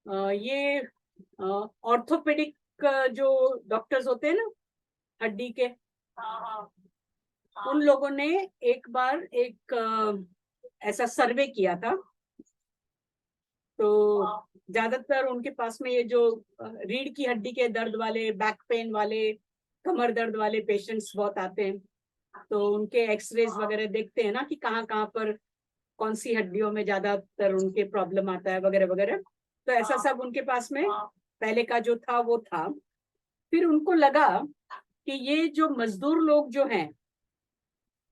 ये ऑर्थोपेडिक जो डॉक्टर्स होते हैं ना हड्डी के, उन लोगों ने एक बार एक ऐसा सर्वे किया था। तो ज्यादातर उनके पास में ये जो रीढ़ की हड्डी के दर्द वाले, बैक पेन वाले, कमर दर्द वाले पेशेंट्स बहुत आते हैं। तो उनके एक्सरेज वगैरह देखते हैं ना कि कहाँ कहाँ पर कौन सी हड्डियों में ज्यादातर उनके प्रॉब्लम आता है वगैरह वगैरह। तो ऐसा सब उनके पास में पहले का जो था वो था। फिर उनको लगा कि ये जो मजदूर लोग जो हैं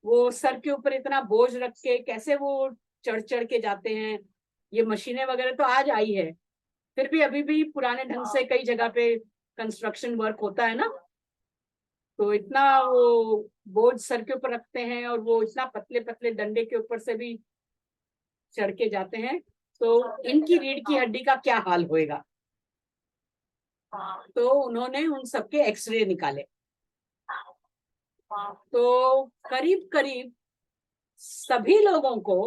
वो सर के ऊपर इतना बोझ रख के कैसे वो चढ़ चढ़ के जाते हैं। ये मशीनें वगैरह तो आज आई है, फिर भी अभी भी पुराने ढंग से कई जगह पे कंस्ट्रक्शन वर्क होता है ना। तो इतना वो बोझ सर के ऊपर रखते हैं और वो इतना पतले पतले डंडे के ऊपर से भी चढ़ के जाते हैं। तो इनकी रीढ़ की हड्डी का क्या हाल होएगा। तो उन्होंने उन सबके एक्सरे निकाले। तो करीब करीब सभी लोगों को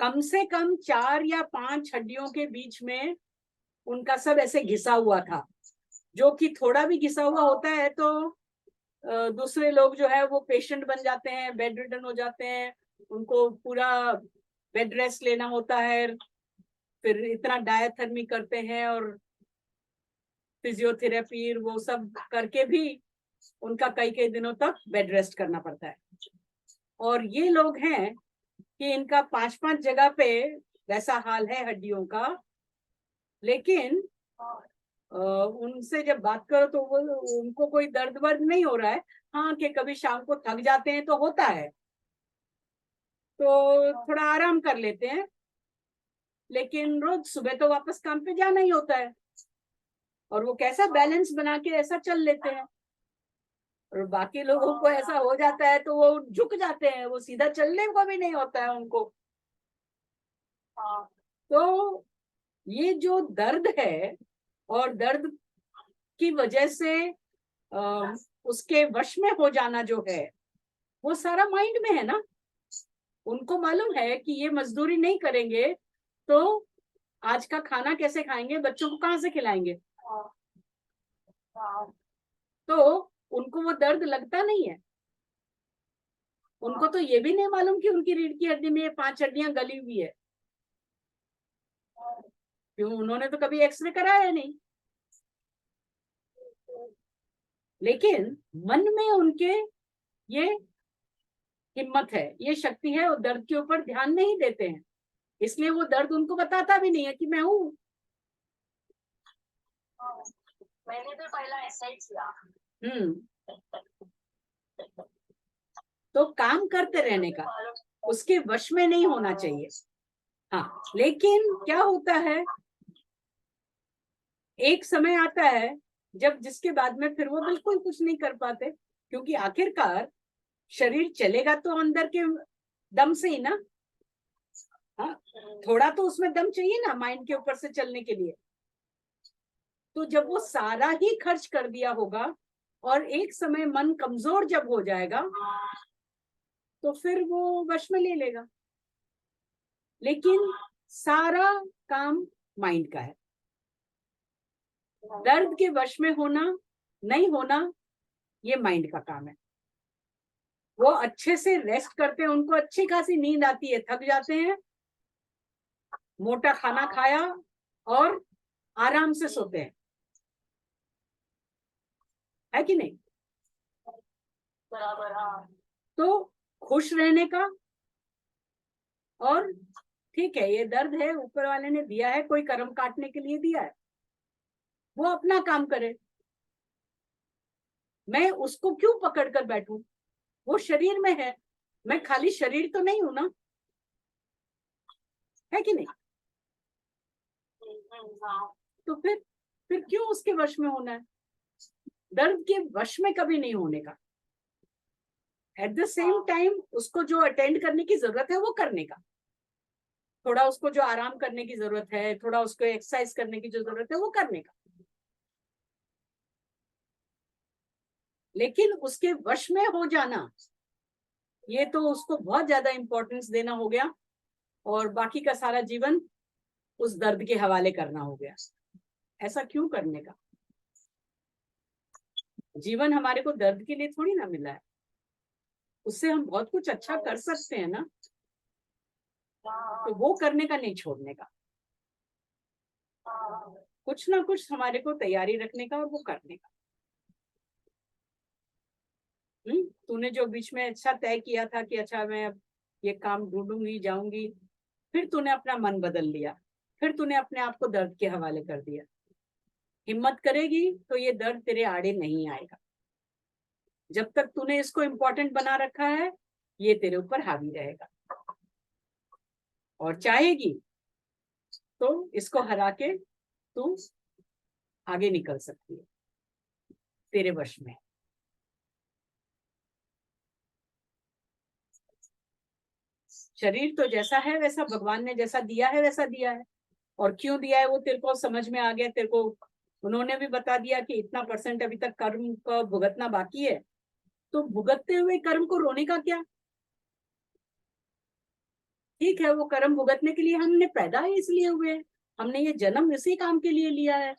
कम से कम 4 या 5 हड्डियों के बीच में उनका सब ऐसे घिसा हुआ था। जो कि थोड़ा भी घिसा हुआ होता है तो दूसरे लोग जो है वो पेशेंट बन जाते हैं, बेड रिडन हो जाते हैं, उनको पूरा बेड रेस्ट लेना होता है। फिर इतना डायथर्मी करते हैं और फिजियोथेरेपी वो सब करके भी उनका कई कई दिनों तक बेड रेस्ट करना पड़ता है। और ये लोग हैं कि इनका 5-5 जगह पे वैसा हाल है हड्डियों का। लेकिन उनसे जब बात करो तो वो उनको कोई दर्द वर्द नहीं हो रहा है। हाँ कि कभी शाम को थक जाते हैं तो होता है, तो थोड़ा आराम कर लेते हैं, लेकिन रोज सुबह तो वापस काम पे जाना ही होता है। और वो कैसा बैलेंस बना के ऐसा चल लेते हैं। और बाकी लोगों को ऐसा हो जाता है तो वो झुक जाते हैं, वो सीधा चलने को भी नहीं होता है उनको। तो ये जो दर्द है और दर्द की वजह से उसके वश में हो जाना जो है वो सारा माइंड में है ना। उनको मालूम है कि ये मजदूरी नहीं करेंगे तो आज का खाना कैसे खाएंगे, बच्चों को कहाँ से खिलाएंगे। तो उनको वो दर्द लगता नहीं है। उनको तो ये भी नहीं मालूम कि उनकी रीढ़ की हड्डी में 5 हड्डियां गली हुई है। क्यों, उन्होंने तो कभी एक्सरे कराया नहीं। लेकिन मन में उनके ये हिम्मत है, ये शक्ति है, वो दर्द के ऊपर ध्यान नहीं देते हैं। इसलिए वो दर्द उनको बताता भी नहीं है कि मैं हूं। मैंने भी पहला ऐसा ही किया। तो काम करते रहने का, उसके वश में नहीं होना चाहिए। हाँ, लेकिन क्या होता है, एक समय आता है जब जिसके बाद में फिर वो बिल्कुल कुछ नहीं कर पाते। क्योंकि आखिरकार शरीर चलेगा तो अंदर के दम से ही ना। हाँ, थोड़ा तो उसमें दम चाहिए ना माइंड के ऊपर से चलने के लिए। तो जब वो सारा ही खर्च कर दिया होगा और एक समय मन कमजोर जब हो जाएगा तो फिर वो वश में ले लेगा। लेकिन सारा काम माइंड का है। दर्द के वश में होना नहीं होना ये माइंड का काम है। वो अच्छे से रेस्ट करते हैं, उनको अच्छी खासी नींद आती है, थक जाते हैं, मोटा खाना खाया और आराम से सोते हैं, है कि नहीं। बराबर। हाँ, तो खुश रहने का, और ठीक है ये दर्द है ऊपर वाले ने दिया है, कोई कर्म काटने के लिए दिया है, वो अपना काम करे। मैं उसको क्यों पकड़ कर बैठूं, वो शरीर में है, मैं खाली शरीर तो नहीं हूं ना, है कि नहीं। तो फिर क्यों उसके वश में होना है। दर्द के वश में कभी नहीं होने का। एट द सेम टाइम उसको जो अटेंड करने की जरूरत है वो करने का। थोड़ा उसको जो आराम करने की जरूरत है, थोड़ा उसको एक्सरसाइज करने की जो जरूरत है वो करने का। लेकिन उसके वश में हो जाना ये तो उसको बहुत ज्यादा इंपॉर्टेंस देना हो गया। और बाकी का सारा जीवन उस दर्द के हवाले करना हो गया। ऐसा क्यों करने का? जीवन हमारे को दर्द के लिए थोड़ी ना मिला है, उससे हम बहुत कुछ अच्छा कर सकते हैं ना, तो वो करने का नहीं छोड़ने का, कुछ ना कुछ हमारे को तैयारी रखने का और वो करने का। तूने जो बीच में अच्छा तय किया था कि अच्छा मैं अब ये काम ढूंढूंगी जाऊंगी, फिर तूने अपना मन बदल लिया, फिर तूने अपने आप को दर्द के हवाले कर दिया। हिम्मत करेगी तो ये दर्द तेरे आड़े नहीं आएगा। जब तक तूने इसको इम्पोर्टेंट बना रखा है, ये तेरे ऊपर हावी रहेगा, और चाहेगी तो इसको हरा के तू आगे निकल सकती है, तेरे वश में। शरीर तो जैसा है वैसा भगवान ने जैसा दिया है वैसा दिया है, और क्यों दिया है वो तेरे को समझ में आ गया। तेरे को उन्होंने भी बता दिया कि इतना % अभी तक कर्म का भुगतना बाकी है, तो भुगतते हुए कर्म को रोने का क्या? ठीक है, वो कर्म भुगतने के लिए हमने पैदा ही इसलिए हुए हैं, हमने ये जन्म इसी काम के लिए लिया है,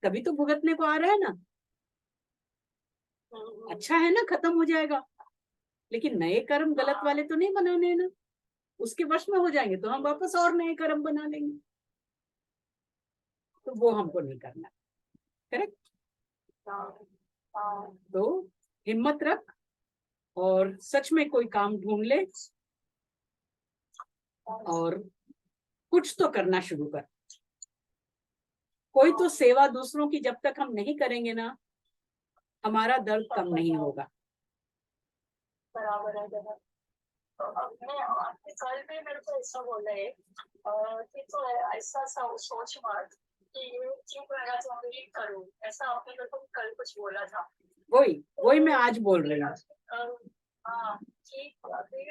तभी तो भुगतने को आ रहा है ना। अच्छा है ना, खत्म हो जाएगा, लेकिन नए कर्म गलत वाले तो नहीं बनाने हैं ना। उसके वश में हो जाएंगे तो हम वापस और नए कर्म बना लेंगे, तो वो हमको नहीं करना। करेक्ट? तो हिम्मत रख और सच में कोई काम ढूंढ ले, और कुछ तो करना शुरू कर। कोई तो सेवा दूसरों की जब तक हम नहीं करेंगे ना, हमारा दर्द कम नहीं होगा। बराबर है। तो अब मैं आपके कल भी मेरे को ऐसा बोला है कि तो ऐसा सोच मत कि ये क्यों करना चाहूंगी करूँ, ऐसा आपने मेरे को कल कुछ बोला था। वही मैं आज बोल रही हूँ। हाँ, कि अभी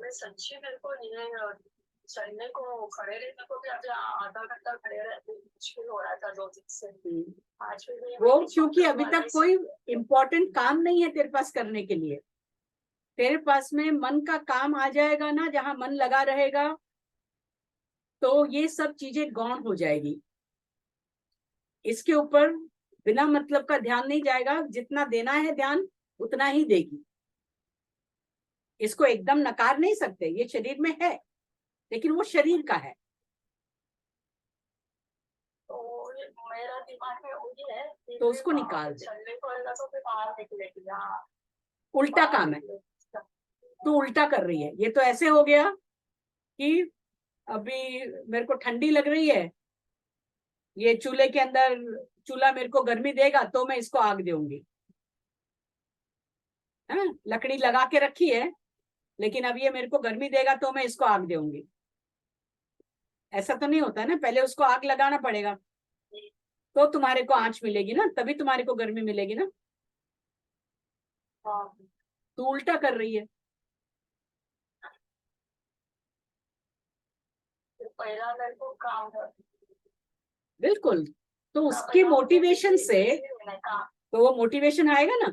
में सच्ची मेरे को ये चलने को, खड़े रहने को भी अभी आधा घंटा खड़े रहने मुश्किल हो रहा था 2 दिन से। आज भी वो क्योंकि अभी तक कोई इम्पोर्टेंट काम नहीं है तेरे पास करने के लिए। तेरे पास में मन का काम आ जाएगा ना, जहां मन लगा रहेगा, तो ये सब चीजें गौण हो जाएगी। इसके ऊपर बिना मतलब का ध्यान नहीं जाएगा, जितना देना है ध्यान उतना ही देगी। इसको एकदम नकार नहीं सकते, ये शरीर में है, लेकिन वो शरीर का है। तो मेरा दिमाग में वही है तो उसको निकाल दे। चलने को लगा तो फिर बाहर निकलेगी। हाँ, उल्टा काम है, तू उल्टा कर रही है। ये तो ऐसे हो गया कि अभी मेरे को ठंडी लग रही है, ये चूल्हे के अंदर चूल्हा मेरे को गर्मी देगा तो मैं इसको आग दूंगी। हाँ, लकड़ी लगा के रखी है, लेकिन अब ये मेरे को गर्मी देगा तो मैं इसको आग दूंगी। ऐसा तो नहीं होता ना, पहले उसको आग लगाना पड़ेगा तो तुम्हारे को आंच मिलेगी ना, तभी तुम्हारे को गर्मी मिलेगी ना। तू उल्टा कर रही है। पहला मेरे को काम बिल्कुल, तो उसकी मोटिवेशन से तो वो मोटिवेशन आएगा ना,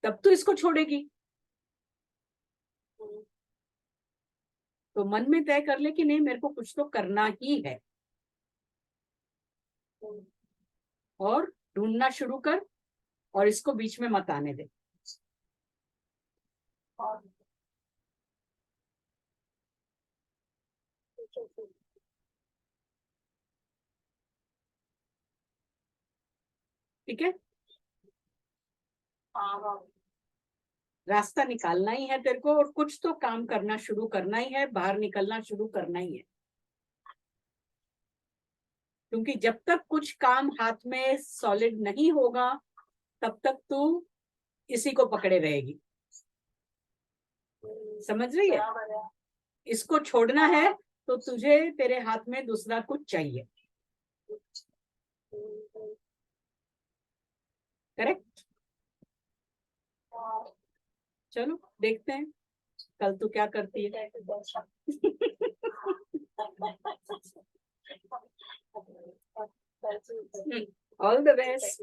तब तो इसको छोड़ेगी। तो मन में तय कर ले कि नहीं, मेरे को कुछ तो करना ही है, और ढूंढना शुरू कर, और इसको बीच में मत आने दे। ठीक है? रास्ता निकालना ही है तेरे को, और कुछ तो काम करना शुरू करना ही है, बाहर निकलना शुरू करना ही है। क्योंकि जब तक कुछ काम हाथ में सॉलिड नहीं होगा, तब तक तू इसी को पकड़े रहेगी। समझ रही है? इसको छोड़ना है तो तुझे तेरे हाथ में दूसरा कुछ चाहिए। करेक्ट? चलो देखते हैं कल तू क्या करती है। All the best.